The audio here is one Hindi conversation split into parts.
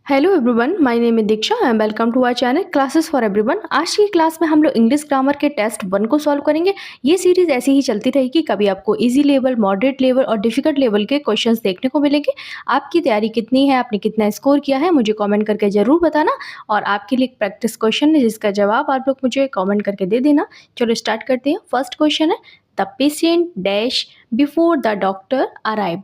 Hello everyone, my name is Diksha and welcome to our channel classes for everyone. आज की क्लास में हम लोग इंग्लिश ग्रामर के टेस्ट 1 को सॉल्व करेंगे। ये सीरीज ऐसी ही चलती रहेगी, कभी आपको इजी लेवल, मॉडरेट लेवल और डिफिकल्ट लेवल के क्वेश्चंस देखने को मिलेंगे। आपकी तैयारी कितनी है, आपने कितना स्कोर किया है, मुझे कमेंट करके ज़रूर बताना। और आपके लिए एक प्रैक्टिस क्वेश्चन है जिसका जवाब आप लोग मुझे कॉमेंट करके दे देना। चलो स्टार्ट करते हैं। फर्स्ट क्वेश्चन है, the patient dash before the doctor arrive.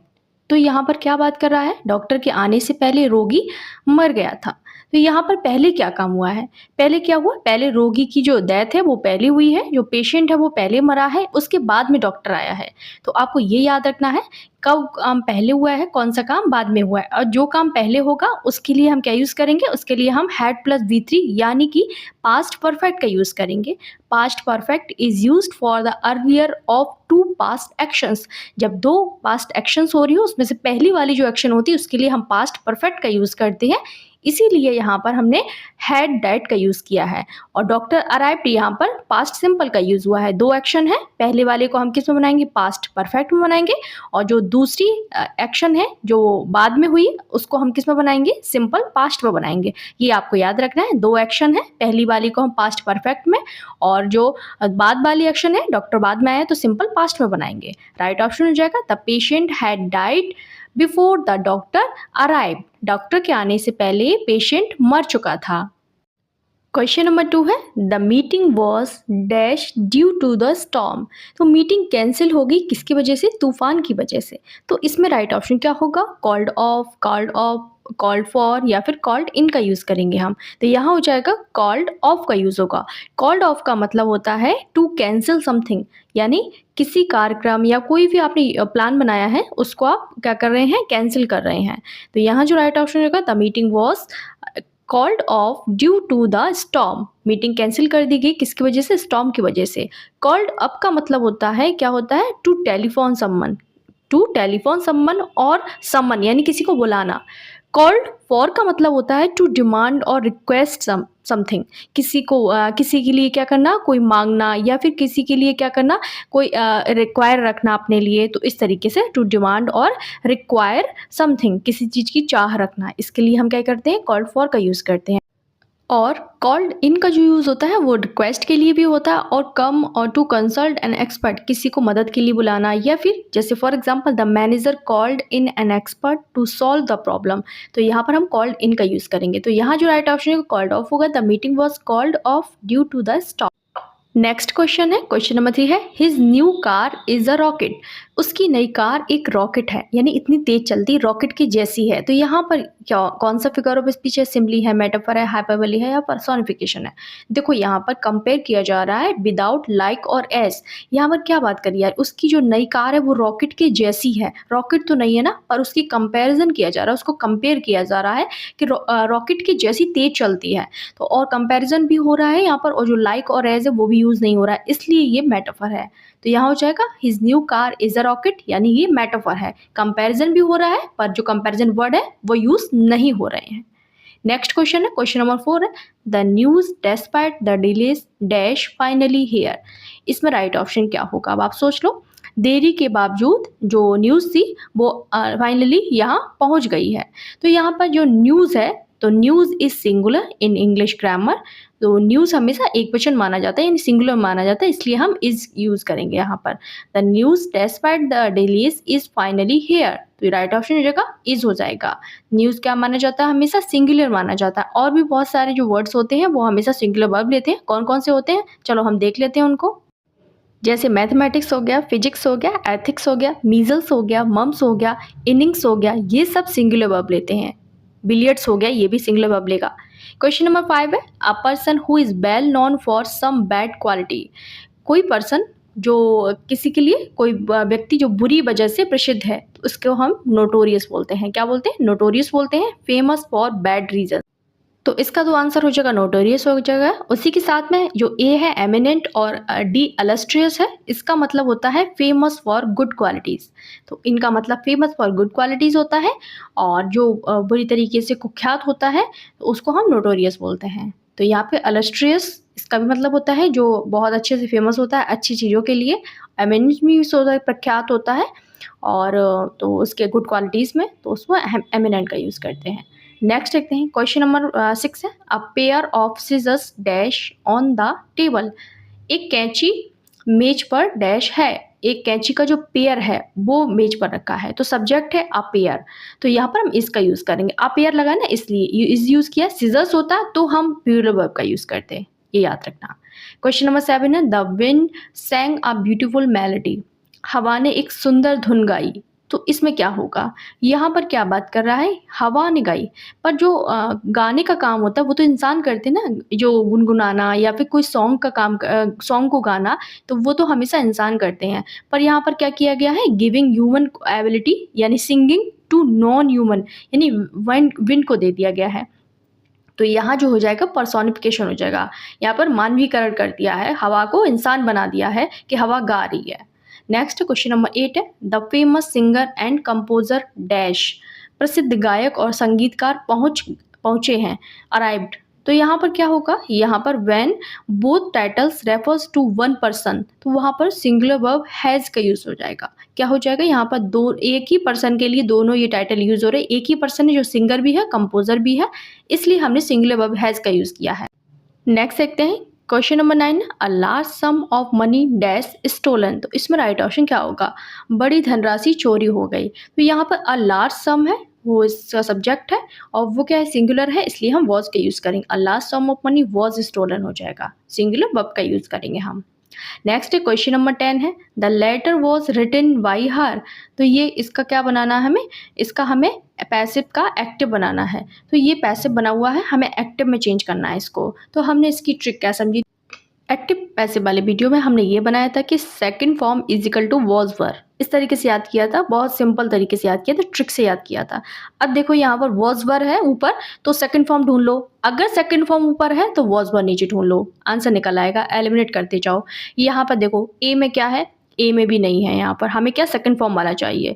तो यहाँ पर क्या बात कर रहा है, डॉक्टर के आने से पहले रोगी मर गया था। तो यहाँ पर पहले क्या काम हुआ है, पहले क्या हुआ, पहले रोगी की जो डेथ है वो पहले हुई है, जो पेशेंट है वो पहले मरा है, उसके बाद में डॉक्टर आया है। तो आपको ये याद रखना है कब काम पहले हुआ है, कौन सा काम बाद में हुआ है। और जो काम पहले होगा उसके लिए हम क्या यूज़ करेंगे, उसके लिए हम हैड प्लस V3 यानी कि पास्ट परफेक्ट का यूज़ करेंगे। Past perfect is used for the earlier of two past actions. जब दो पास्ट एक्शंस हो रही हो उसमें से पहली वाली जो एक्शन होती है उसके लिए हम पास्ट परफेक्ट का यूज़ करते हैं, इसीलिए यहाँ पर हमने हैड डैट का यूज़ किया है। और डॉक्टर अराइव्ड यहाँ पर पास्ट सिंपल का यूज़ हुआ है। दो एक्शन है, पहले वाले को हम किस में बनाएंगे, पास्ट परफेक्ट में बनाएंगे, और जो दूसरी एक्शन है जो बाद में हुई उसको हम किस में बनाएंगे, सिंपल पास्ट में बनाएंगे। ये आपको याद रखना है। दो एक्शन है, पहली वाली को हम पास्ट परफेक्ट में, और जो बाद वाली एक्शन है डॉक्टर बाद में आया तो सिंपल पास्ट में बनाएंगे। राइट ऑप्शन हो जाएगा the patient had died before the doctor arrive. Doctor के आने से पहले पेशेंट मर चुका था। क्वेश्चन नंबर 2 है, the meeting was dash due to the storm. तो मीटिंग कैंसिल होगी किसकी वजह से, तूफान की वजह से। तो इसमें राइट ऑप्शन क्या होगा, कॉल्ड ऑफ, कॉल्ड फॉर या फिर कॉल्ड इन का यूज़ करेंगे हम। तो यहाँ हो जाएगा कॉल्ड ऑफ का यूज़ होगा। कॉल्ड ऑफ का मतलब होता है टू कैंसिल समथिंग, यानी किसी कार्यक्रम या कोई भी आपने प्लान बनाया है उसको आप क्या कर रहे हैं, कैंसिल कर रहे हैं। तो यहाँ जो राइट ऑप्शन होगा, the meeting was called off due to the storm. Meeting cancel कर दी गई किसकी वजह से, स्टॉर्म की वजह से। कॉल्ड अप का मतलब होता है, क्या होता है, to telephone someone, to telephone someone और समवन यानी किसी को बुलाना। कॉल्ड फॉर का मतलब होता है टू डिमांड और रिक्वेस्ट समथिंग, किसी को किसी के लिए क्या करना, कोई मांगना, या फिर किसी के लिए क्या करना, कोई रिक्वायर रखना अपने लिए। तो इस तरीके से टू डिमांड और रिक्वायर समथिंग, किसी चीज़ की चाह रखना, इसके लिए हम क्या करते हैं, कॉल्ड फॉर का यूज़ करते हैं। और कॉल्ड इन का जो यूज़ होता है वो रिक्वेस्ट के लिए भी होता है, और कम और टू कंसल्ट एन एक्सपर्ट, किसी को मदद के लिए बुलाना, या फिर जैसे for example the manager called in an expert to solve the problem. तो यहाँ पर हम कॉल्ड इन का यूज़ करेंगे। तो यहाँ जो राइट ऑप्शन है कॉल्ड ऑफ होगा, the meeting was called off due to the stop. Next question है, क्वेश्चन नंबर 3 है, his new car is a rocket. उसकी नई कार एक रॉकेट है, यानी इतनी तेज चलती रॉकेट की जैसी है। तो यहाँ पर क्या, कौन सा फिगर ऑफ स्पीच है, सिम्बली है, मेटाफर है, हाइपरबोली है, या पर्सोनिफिकेशन है। देखो यहाँ पर कंपेयर किया जा रहा है विदाउट लाइक और एस। यहाँ पर क्या बात करी यार, उसकी जो नई कार है वो रॉकेट के जैसी है। रॉकेट तो नहीं है ना, पर उसकी कंपेरिजन किया जा रहा है, उसको कंपेयर किया जा रहा है कि रॉकेट की जैसी तेज चलती है। तो और कंपेरिजन भी हो रहा है यहाँ पर, और जो लाइक और एज है वो भी यूज़ नहीं हो रहा है, इसलिए ये मेटाफर है। तो यहाँ हो जाएगा his new car is a rocket, यानी ये मेटाफर है। कंपैरिजन भी हो रहा है पर जो कंपैरिजन वर्ड है वो यूज नहीं हो रहे हैं। नेक्स्ट क्वेश्चन है, क्वेश्चन नंबर 4 है, the news despite the delays dash finally here. इसमें राइट ऑप्शन क्या होगा, अब आप सोच लो। देरी के बावजूद जो न्यूज़ थी वो फाइनली यहाँ पहुँच गई है। तो यहाँ पर जो न्यूज़ है, तो news is singular in English grammar. तो न्यूज़ हमेशा एक वचन माना जाता है, यानी सिंगुलर माना जाता है, इसलिए हम इज यूज़ करेंगे यहाँ पर। The news despite the delays is finally here. तो राइट ऑप्शन हो जाएगा इज हो जाएगा। न्यूज़ क्या माना जाता है, हमेशा सिंगुलर माना जाता है। और भी बहुत सारे जो वर्ड्स होते हैं वो हमेशा सिंगुलर वर्ब लेते हैं। कौन कौन से होते हैं, चलो हम देख लेते हैं उनको। जैसे मैथमेटिक्स हो गया, फिजिक्स हो गया, एथिक्स हो गया, मीजल्स हो गया, मम्स हो गया, इनिंग्स हो गया, ये सब सिंगुलर वर्ब लेते हैं। बिलियर्ड्स हो गया, ये भी सिंगुलर वर्ब लेगा। क्वेश्चन नंबर 5 है, a person who is well known for some bad quality. कोई पर्सन जो किसी के लिए, कोई व्यक्ति जो बुरी वजह से प्रसिद्ध है, तो उसको हम नोटोरियस बोलते हैं। क्या बोलते हैं, नोटोरियस बोलते हैं, फेमस फॉर बैड रीजन। तो इसका तो आंसर हो जाएगा नोटोरियस हो जाएगा। उसी के साथ में जो ए है एमिनेंट और डी अलेस्ट्रियस है, इसका मतलब होता है फेमस फॉर गुड क्वालिटीज़। तो इनका मतलब फेमस फॉर गुड क्वालिटीज़ होता है, और जो बुरी तरीके से कुख्यात होता है तो उसको हम नोटोरियस बोलते हैं। तो यहाँ पे अलेस्ट्रियस इसका भी मतलब होता है जो बहुत अच्छे से फेमस होता है अच्छी चीज़ों के लिए। एमिनेंट भी होता है, प्रख्यात होता है, और तो उसके गुड क्वालिटीज़ में तो उसमें एमिनेंट का यूज़ करते हैं। नेक्स्ट देखते हैं क्वेश्चन नंबर 6 है a pair of scissors dash on the table. एक कैंची मेज पर डैश है। एक कैंची का जो पेयर है वो मेज पर रखा है, तो सब्जेक्ट है अ पेयर, तो यहाँ पर हम इसका यूज करेंगे। अ पेयर लगा ना इसलिए इस यूज किया। सीजर्स होता तो हम प्लूरल वर्ब का यूज करते हैं, ये याद रखना। क्वेश्चन नंबर 7 है the wind सैंग a beautiful melody. हवा ने एक सुंदर धुन गाई, तो इसमें क्या होगा? यहाँ पर क्या बात कर रहा है? हवा ने गाई, पर जो गाने का काम होता है वो तो इंसान करते हैं ना, जो गुनगुनाना या फिर कोई सॉन्ग का काम सॉन्ग को गाना, तो वो तो हमेशा इंसान करते हैं। पर यहाँ पर क्या किया गया है? गिविंग ह्यूमन एबिलिटी यानी सिंगिंग टू नॉन ह्यूमन, यानी विंड को दे दिया गया है। तो यहाँ जो हो जाएगा पर्सोनिफिकेशन हो जाएगा। यहाँ पर मानवीकरण कर दिया है, हवा को इंसान बना दिया है कि हवा गा रही है। नेक्स्ट क्वेश्चन नंबर 8 है the famous singer and composer dash. प्रसिद्ध गायक और संगीतकार पहुंचे हैं, अराइव्ड। तो यहाँ पर क्या होगा? यहाँ पर when both titles refers to one person, तो वहाँ पर सिंगुलर वर्ब हैज का यूज हो जाएगा। क्या हो जाएगा? यहाँ पर दो एक ही पर्सन के लिए दोनों ये टाइटल यूज हो रहे हैं। एक ही पर्सन है जो सिंगर भी है कंपोजर भी है, इसलिए हमने सिंगुलर वर्ब हैज का यूज किया है। नेक्स्ट देखते हैं question number 9, a large sum of money dash stolen. तो इसमें राइट ऑप्शन क्या होगा? बड़ी धनराशि चोरी हो गई। तो यहाँ पर अ लार्ज सम है, वो इसका सब्जेक्ट है, और वो क्या है? सिंगुलर है, इसलिए हम वॉज का यूज करेंगे। A large sum of money was stolen हो जाएगा, सिंगुलर वर्ब का यूज करेंगे हम। नेक्स्ट क्वेश्चन नंबर 10 है the letter was written by her. तो ये इसका क्या बनाना है हमें? इसका हमें पैसिव का एक्टिव बनाना है। तो ये पैसिव बना हुआ है, हमें एक्टिव में चेंज करना है इसको। तो हमने इसकी ट्रिक क्या समझी? एक्टिव पैसिव वाले वीडियो में हमने ये बनाया था कि second form is equal to was were, इस तरीके से याद किया था, बहुत सिंपल तरीके से याद किया था, ट्रिक से याद किया था। अब देखो यहाँ पर वॉज वर है ऊपर, तो सेकंड फॉर्म ढूंढ लो। अगर सेकंड फॉर्म ऊपर है तो वॉज वर नीचे ढूंढ लो, आंसर निकल आएगा। एलिमिनेट करते जाओ। यहाँ पर देखो ए में क्या है? ए में भी नहीं है, यहाँ पर हमें क्या सेकंड फॉर्म वाला चाहिए।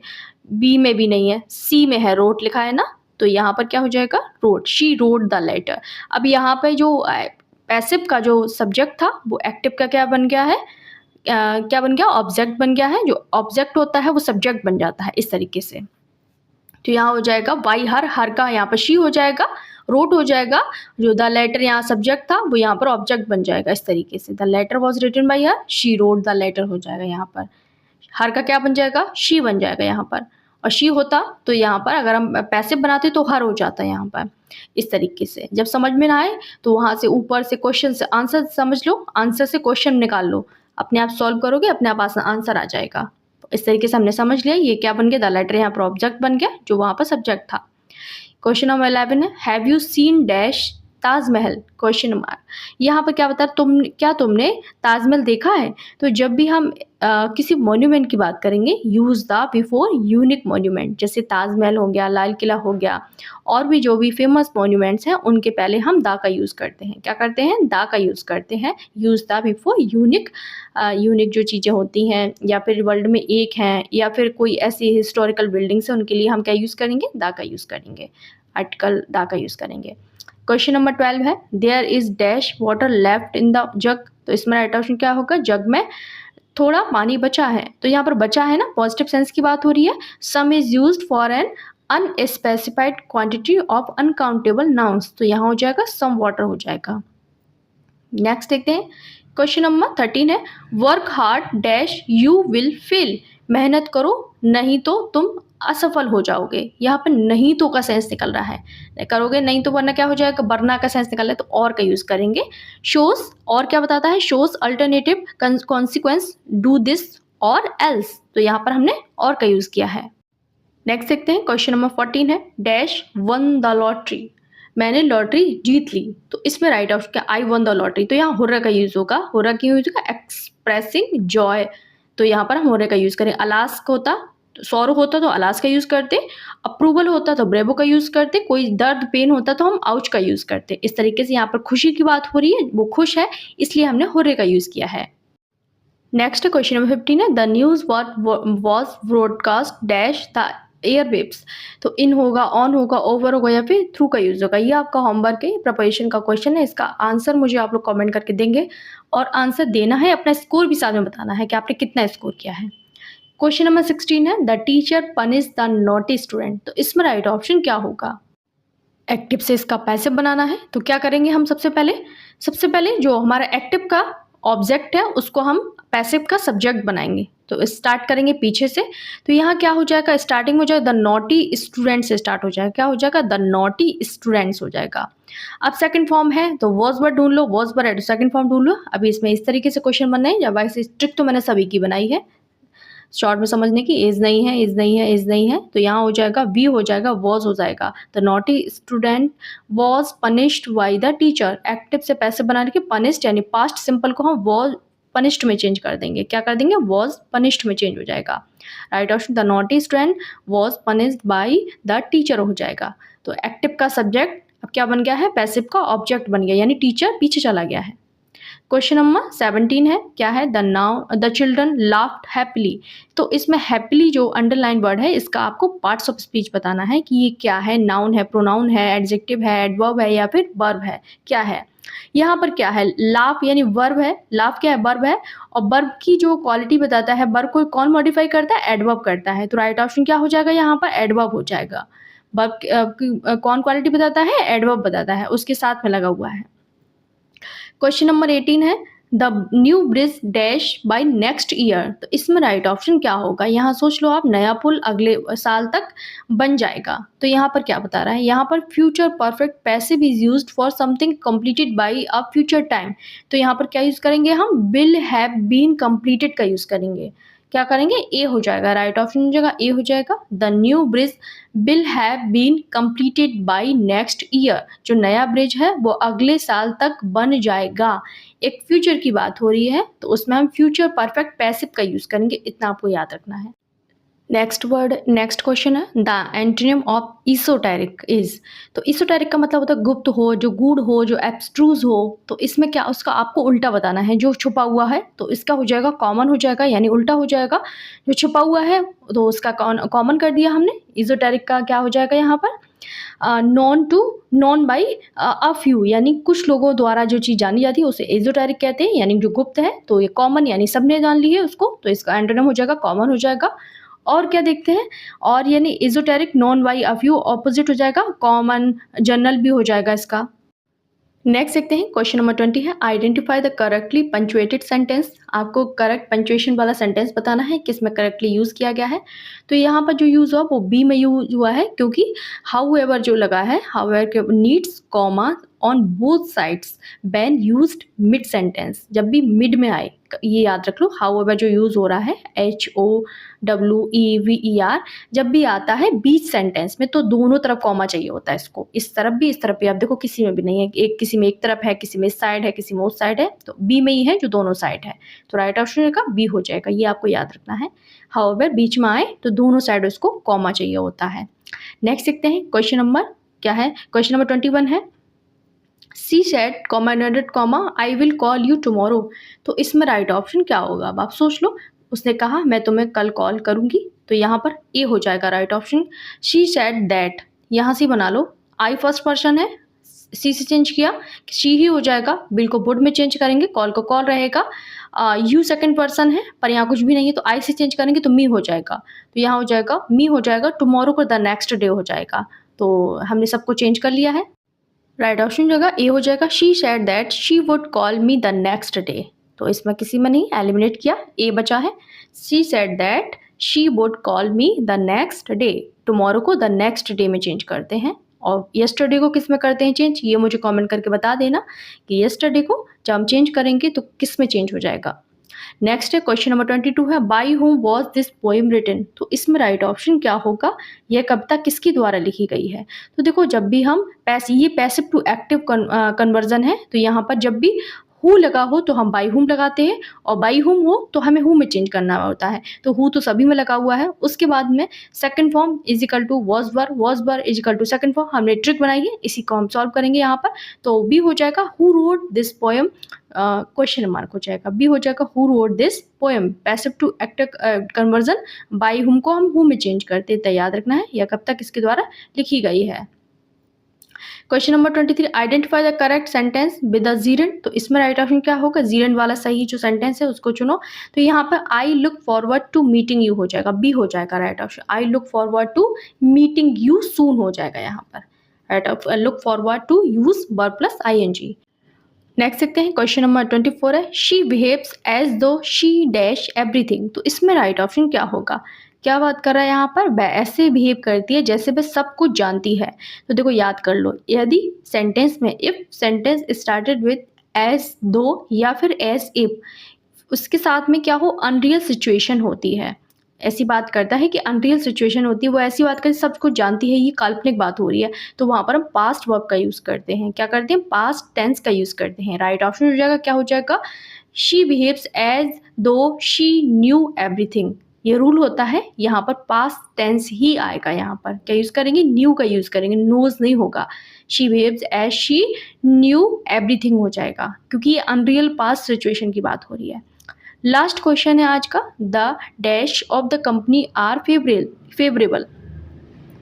बी में भी नहीं है, सी में है, रोट लिखा है ना, तो यहाँ पर क्या हो जाएगा? Wrote, she wrote the letter. अब यहाँ पे जो पैसिव का जो सब्जेक्ट था वो एक्टिव का क्या बन गया है? क्या बन गया? ऑब्जेक्ट बन गया है। जो ऑब्जेक्ट होता है वो सब्जेक्ट बन जाता है इस तरीके से। तो यहाँ हो जाएगा बाई हर का यहाँ पर शी हो जाएगा, रोट हो जाएगा। जो द लेटर यहाँ सब्जेक्ट था वो यहाँ पर ऑब्जेक्ट बन जाएगा इस तरीके से। The letter was written by her, she wrote the letter हो जाएगा। यहाँ पर हर का क्या बन जाएगा? शी बन जाएगा यहाँ पर। और शी होता तो यहाँ पर अगर हम पैसिव बनाते तो हर हो जाता है यहाँ पर इस तरीके से। जब समझ में ना आए तो वहाँ से ऊपर से क्वेश्चन से आंसर समझ लो, आंसर से क्वेश्चन निकाल लो, अपने आप सॉल्व करोगे, अपने आप आंसर आ जाएगा। इस तरीके से हमने समझ लिया ये क्या बन गया? द लेटर यहाँ पर ऑब्जेक्ट बन गया जो वहाँ पर सब्जेक्ट था। क्वेश्चन नंबर 11 है have you seen dash Taj Mahal? Question number यहाँ पर क्या बता, तुमने ताजमहल देखा है? तो जब भी हम किसी मॉन्यूमेंट की बात करेंगे use the before unique monument, जैसे ताजमहल हो गया, लाल किला हो गया, और भी जो भी फेमस मॉन्यूमेंट्स हैं उनके पहले हम द का यूज़ करते हैं। क्या करते हैं? द का यूज़ करते हैं। Use the before unique. Unique जो चीज़ें होती हैं या फिर वर्ल्ड में एक हैं या फिर कोई ऐसी हिस्टोरिकल बिल्डिंग्स है उनके लिए हम क्या यूज़ करेंगे? द का यूज़ करेंगे, आर्टिकल द का यूज़ करेंगे। क्वेश्चन नंबर 12 है there is dash water left in the jug. तो इसमें राइट ऑप्शन क्या होगा? जग में थोड़ा पानी बचा है। तो यहाँ पर बचा है ना, पॉजिटिव सेंस की बात हो रही है। Some is used for an unspecified quantity of uncountable nouns. तो यहाँ हो जाएगा सम वाटर हो जाएगा। नेक्स्ट देखते हैं क्वेश्चन नंबर 13 है work hard dash you will fail. मेहनत करो नहीं तो तुम असफल हो जाओगे। यहाँ पर नहीं तो का सेंस निकल रहा है, करोगे नहीं तो वरना क्या हो जाएगा? वरना का सेंस निकल रहा है तो और का यूज़ करेंगे। शोज, और क्या बताता है? Shows alternative consequence do this और एल्स। तो यहाँ पर हमने और का यूज़ किया है। नेक्स्ट देखते हैं क्वेश्चन नंबर 14 है डैश वन द लॉटरी। मैंने लॉटरी जीत ली। तो इसमें राइट ऑप्शन क्या? I one the lottery. तो यहाँ हुर्रा का यूज़ होगा। हुर्रा क्यों यूज़ होगा? Expressing Joy. तो यहाँ पर हम हुर्रे का यूज़ करें। अलास्क होता, सॉरो होता तो अलास का यूज़ करते, अप्रूवल होता तो ब्रेवो का यूज़ करते, कोई दर्द पेन होता तो हम आउच का यूज़ करते। इस तरीके से यहाँ पर खुशी की बात हो रही है, वो खुश है इसलिए हमने हुर्रे का यूज़ किया है। नेक्स्ट क्वेश्चन नंबर 15 है the news was broadcast dash the airwaves. तो इन होगा, ऑन होगा, ओवर होगा या फिर थ्रू का यूज़ होगा। ये आपका होमवर्क है, प्रिपरेशन का क्वेश्चन है। इसका आंसर मुझे आप लोग कमेंट करके देंगे और आंसर देना है, अपना स्कोर भी साथ में बताना है कि आपने कितना स्कोर किया है। क्वेश्चन नंबर 16 है the teacher punish the naughty student. तो इसमें राइट ऑप्शन क्या होगा? एक्टिव से इसका पैसिव बनाना है तो क्या करेंगे हम सबसे पहले जो हमारा एक्टिव का ऑब्जेक्ट है उसको हम पैसिव का सब्जेक्ट बनाएंगे। तो स्टार्ट करेंगे पीछे से। तो यहाँ क्या हो जाएगा, स्टार्टिंग हो जाएगा द नॉटी स्टूडेंट से स्टार्ट हो जाएगा। क्या हो जाएगा, द नॉटी स्टूडेंट्स हो जाएगा। अब सेकंड फॉर्म है तो वॉज वर्ड ढूंढ लो, वॉज वर्ड है तो सेकंड फॉर्म ढूंढ लो। अभी इसमें इस तरीके से क्वेश्चन बनना है, जब ऐसे ट्रिक तो मैंने सभी की बनाई है शॉर्ट में समझने की। इज नहीं है, इज नहीं है, इज नहीं है, तो यहाँ हो जाएगा वी हो जाएगा, वॉज हो जाएगा। The naughty student was punished by the teacher. Active से पैसिव बनाने के पनिश्ड यानी पास्ट सिंपल को हम वॉज पनिश्ड में चेंज कर देंगे। क्या कर देंगे, वॉज पनिश्ड में चेंज हो जाएगा। Right option the naughty student was punished by the teacher हो जाएगा। तो एक्टिव का सब्जेक्ट अब क्या बन गया है, पैसिव का ऑब्जेक्ट बन गया, यानी टीचर पीछे चला गया है। क्वेश्चन नंबर 17 है, क्या है, द चिल्ड्रन लाफ्ड हैप्पीली। तो इसमें हैप्पीली जो अंडरलाइन वर्ड है इसका आपको पार्ट्स ऑफ स्पीच बताना है कि ये क्या है, नाउन है, प्रोनाउन है, एडजेक्टिव है, एडवर्ब है या फिर वर्ब है, क्या है। यहाँ पर क्या है, लाफ यानी वर्ब है, लाफ क्या है, वर्ब है, और वर्ब की जो क्वालिटी बताता है, वर्ब को कौन मॉडिफाई करता है, एडवर्ब करता है। तो राइट ऑप्शन क्या हो जाएगा, यहाँ पर एडवर्ब हो जाएगा। वर्ब कौन क्वालिटी बताता है, एडवर्ब बताता है, उसके साथ में लगा हुआ है। क्वेश्चन नंबर 18 है, the new bridge dash by next year. तो इसमें राइट ऑप्शन क्या होगा, यहाँ सोच लो आप, नया पुल अगले साल तक बन जाएगा। तो यहाँ पर क्या बता रहा है, यहाँ पर future perfect passive is used for something completed by a future time. तो यहाँ पर क्या यूज करेंगे हम, विल हैव बीन कंप्लीटेड का यूज करेंगे। क्या करेंगे, ए हो जाएगा, राइट ऑप्शन हो जाएगा, ए हो जाएगा। The new bridge will have been completed by next year. जो नया ब्रिज है वो अगले साल तक बन जाएगा। एक फ्यूचर की बात हो रही है तो उसमें हम फ्यूचर परफेक्ट पैसिव का यूज करेंगे, इतना आपको याद रखना है। नेक्स्ट क्वेश्चन है, the antonym of esoteric is. तो इसोटेरिक का मतलब होता है गुप्त हो, जो गूढ़ हो, जो एब्स्ट्रूज हो। तो इसमें क्या, उसका आपको उल्टा बताना है, जो छुपा हुआ है तो इसका हो जाएगा कॉमन हो जाएगा, यानी उल्टा हो जाएगा। जो छुपा हुआ है तो उसका कॉमन कर दिया हमने। इजोटेरिक का क्या हो जाएगा यहाँ पर, नॉन बाई अ फ्यू, यानी कुछ लोगों द्वारा जो चीज़ जानी जाती है उसे एजोटेरिक कहते हैं, यानी जो गुप्त है। तो ये कॉमन यानी सबने जान ली है उसको, तो इसका एंटोनिम हो जाएगा कॉमन हो जाएगा। और क्या देखते हैं, और यानी esoteric known by a few opposite हो जाएगा, कॉमन जनरल भी हो जाएगा इसका। नेक्स्ट देखते हैं, क्वेश्चन नंबर 20 है, identify the correctly punctuated sentence. आपको करेक्ट पंचुएशन वाला सेंटेंस बताना है किसमें करेक्टली यूज़ किया गया है। तो यहाँ पर जो यूज़ हुआ वो बी में यूज हुआ है, क्योंकि हाउ एवर जो लगा है, how ever needs comma on both sides when used mid sentence. जब भी मिड में आए, ये याद रख लो, हाउ एवर जो यूज़ हो रहा है HOWEVER, जब भी आता है बीच सेंटेंस में तो दोनों तरफ कॉमा चाहिए होता है इसको, इस तरफ भी इस तरफ भी। आप देखो किसी में भी नहीं है, एक किसी में एक तरफ है, किसी में इस साइड है, किसी में उस साइड है, तो बी में ही है जो दोनों साइड है। तो राइट ऑप्शन का बी हो जाएगा, ये आपको याद रखना है। हाउएवर बीच में आए तो दोनों साइड उसको कॉमा चाहिए होता है। नेक्स्ट देखते हैं, क्वेश्चन नंबर क्या है, क्वेश्चन नंबर 21 है, she said comma I will call you tomorrow. तो इसमें राइट ऑप्शन क्या होगा, अब आप सोच लो। उसने कहा मैं तुम्हें कल कॉल करूंगी, तो यहाँ पर ए हो जाएगा right option. She said that, यहाँ से बना लो, आई फर्स्ट पर्सन है, सी से चेंज किया, शी ही हो जाएगा, बिल को वुड में चेंज करेंगे, कॉल को कॉल रहेगा। यू सेकंड पर्सन है पर यहाँ कुछ भी नहीं है, तो आई से चेंज करेंगे तो मी हो जाएगा, तो यहाँ हो जाएगा मी हो जाएगा, टुमारो को द नेक्स्ट डे हो जाएगा। तो हमने सबको चेंज कर लिया है। राइट ऑप्शन जगह ए हो जाएगा, she said that she would call me the next day. तो इसमें किसी में नहीं, एलिमिनेट किया, ए बचा है। She said that she would call me the next day, tomorrow को द नेक्स्ट डे में चेंज करते हैं। और यस्टरडे को किस में करते हैं चेंज, ये मुझे कमेंट करके बता देना कि यस्टरडे को जब हम चेंज करेंगे तो किस में चेंज हो जाएगा। नेक्स्ट है, क्वेश्चन नंबर 22 है, by whom was this poem written. तो इसमें राइट ऑप्शन क्या होगा, यह कविता किसके द्वारा लिखी गई है। तो देखो, जब भी हम ये पैसिव टू एक्टिव कन्वर्जन है, तो यहाँ पर जब भी हु लगा हो तो हम बाई हुम लगाते हैं, और बाई हुम हो तो हमें हु में चेंज करना होता है। तो हु तो सभी में लगा हुआ है। उसके बाद में second form is equal to was were is equal to second form, हमने ट्रिक बनाई है, इसी को हम सॉल्व करेंगे यहाँ पर। तो बी हो जाएगा who wrote this poem, question mark हो जाएगा, बी हो जाएगा who wrote this poem. Passive to active conversion, by whom को हम हु में चेंज करते हैं, याद रखना है, यह कब तक किसके द्वारा लिखी गई है। Question number 23, identify the correct sentence with the जीरेंड। तो इसमें राइट ऑप्शन क्या होगा, जीरेंड वाला सही जो सेंटेंस है उसको चुनो। तो यहाँ पर I look forward to meeting you हो जाएगा, बी हो जाएगा right option. I look forward to meeting you soon हो जाएगा यहाँ पर। Right, look forward to use verb plus ING. Next देखते हैं क्वेश्चन नंबर 24 है she behaves as though she dash everything. तो इसमें राइट ऑप्शन क्या होगा? क्या बात कर रहा है यहाँ पर? वह ऐसे बिहेव करती है जैसे वह सब कुछ जानती है। तो देखो याद कर लो, यदि सेंटेंस में if sentence started with as though या फिर एज इफ, उसके साथ में क्या हो, अनरियल सिचुएशन होती है। ऐसी बात करता है कि अनरियल सिचुएशन होती है, वो ऐसी बात करती सब कुछ जानती है, ये काल्पनिक बात हो रही है, तो वहाँ पर हम पास्ट वर्ब का यूज़ करते हैं। क्या करते हैं? पास्ट टेंस का यूज़ करते हैं। राइट ऑप्शन हो जाएगा, क्या हो जाएगा? She behaves as though she knew everything. ये रूल होता है, यहाँ पर पास्ट टेंस ही आएगा। यहाँ पर क्या यूज़ करेंगे? न्यू का यूज़ करेंगे, नोज नहीं होगा। She behaves as she knew everything हो जाएगा, क्योंकि ये अनरियल पास्ट सिचुएशन की बात हो रही है। लास्ट क्वेश्चन है आज का, the dash of the company are favourable.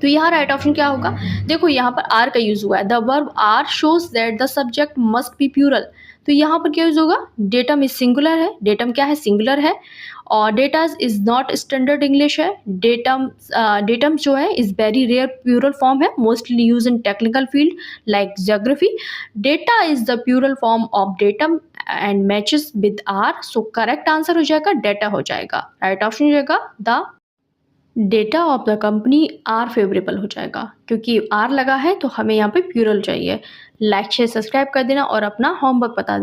तो यहाँ राइट ऑप्शन क्या होगा? देखो यहाँ पर आर का यूज हुआ है, the verb are shows that the subject must be plural. तो यहाँ पर क्या यूज होगा? डेटम इज सिंगुलर है, डेटम क्या है? सिंगुलर है। और datas is not standard English है। डेटम जो है is very rare plural form है, mostly use in technical field like geography. Data is the plural form of datum and matches with are. So correct answer हो जाएगा डेटा हो जाएगा। राइट ऑप्शन हो जाएगा the data of the company are favourable हो जाएगा, क्योंकि आर लगा है तो हमें यहाँ पे प्लूरल चाहिए। लाइक शेयर सब्सक्राइब कर देना और अपना होमवर्क बता देना।